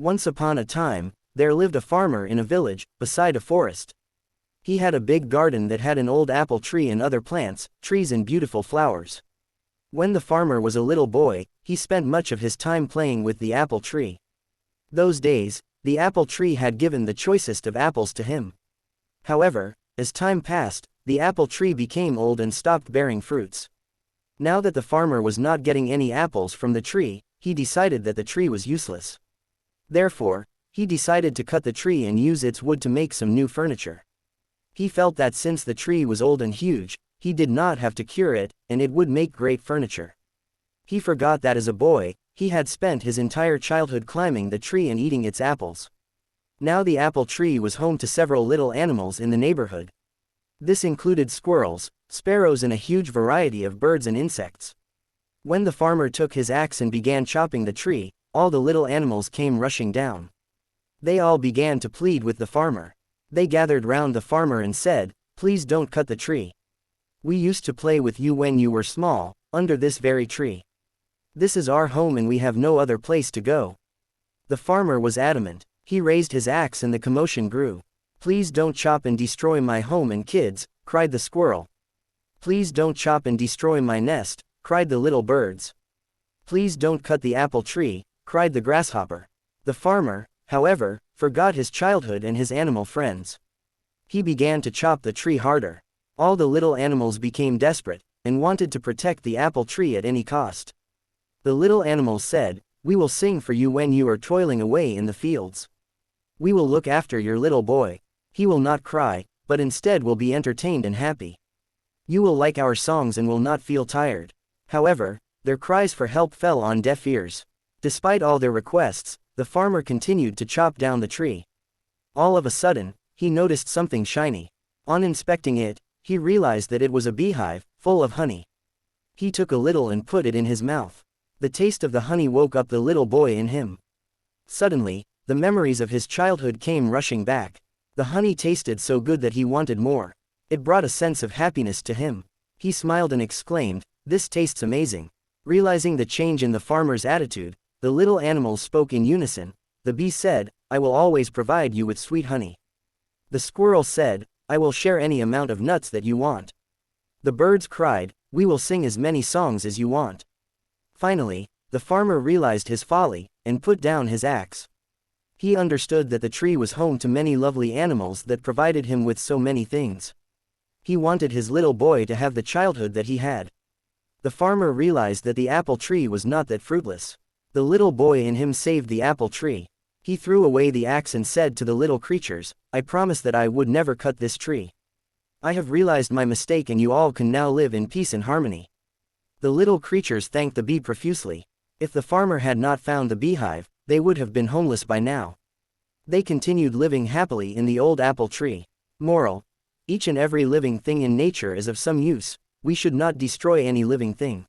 Once upon a time, there lived a farmer in a village, beside a forest. He had a big garden that had an old apple tree and other plants, trees and beautiful flowers. When the farmer was a little boy, he spent much of his time playing with the apple tree. Those days, the apple tree had given the choicest of apples to him. However, as time passed, the apple tree became old and stopped bearing fruits. Now that the farmer was not getting any apples from the tree, he decided that the tree was useless. Therefore, he decided to cut the tree and use its wood to make some new furniture. He felt that since the tree was old and huge, he did not have to cure it, and it would make great furniture. He forgot that as a boy, he had spent his entire childhood climbing the tree and eating its apples. Now the apple tree was home to several little animals in the neighborhood. This included squirrels, sparrows and a huge variety of birds and insects. When the farmer took his axe and began chopping the tree, all the little animals came rushing down. They all began to plead with the farmer. They gathered round the farmer and said, "Please don't cut the tree. We used to play with you when you were small, under this very tree. This is our home and we have no other place to go." The farmer was adamant. He raised his axe and the commotion grew. "Please don't chop and destroy my home and kids," cried the squirrel. "Please don't chop and destroy my nest," cried the little birds. "Please don't cut the apple tree," cried the grasshopper. The farmer, however, forgot his childhood and his animal friends. He began to chop the tree harder. All the little animals became desperate, and wanted to protect the apple tree at any cost. The little animals said, "We will sing for you when you are toiling away in the fields. We will look after your little boy. He will not cry, but instead will be entertained and happy. You will like our songs and will not feel tired." However, their cries for help fell on deaf ears. Despite all their requests, the farmer continued to chop down the tree. All of a sudden, he noticed something shiny. On inspecting it, he realized that it was a beehive, full of honey. He took a little and put it in his mouth. The taste of the honey woke up the little boy in him. Suddenly, the memories of his childhood came rushing back. The honey tasted so good that he wanted more. It brought a sense of happiness to him. He smiled and exclaimed, "This tastes amazing." Realizing the change in the farmer's attitude, the little animals spoke in unison. The bee said, "I will always provide you with sweet honey." The squirrel said, "I will share any amount of nuts that you want." The birds cried, "We will sing as many songs as you want." Finally, the farmer realized his folly, and put down his axe. He understood that the tree was home to many lovely animals that provided him with so many things. He wanted his little boy to have the childhood that he had. The farmer realized that the apple tree was not that fruitless. The little boy in him saved the apple tree. He threw away the axe and said to the little creatures, "I promise that I would never cut this tree. I have realized my mistake and you all can now live in peace and harmony." The little creatures thanked the bee profusely. If the farmer had not found the beehive, they would have been homeless by now. They continued living happily in the old apple tree. Moral: each and every living thing in nature is of some use. We should not destroy any living thing.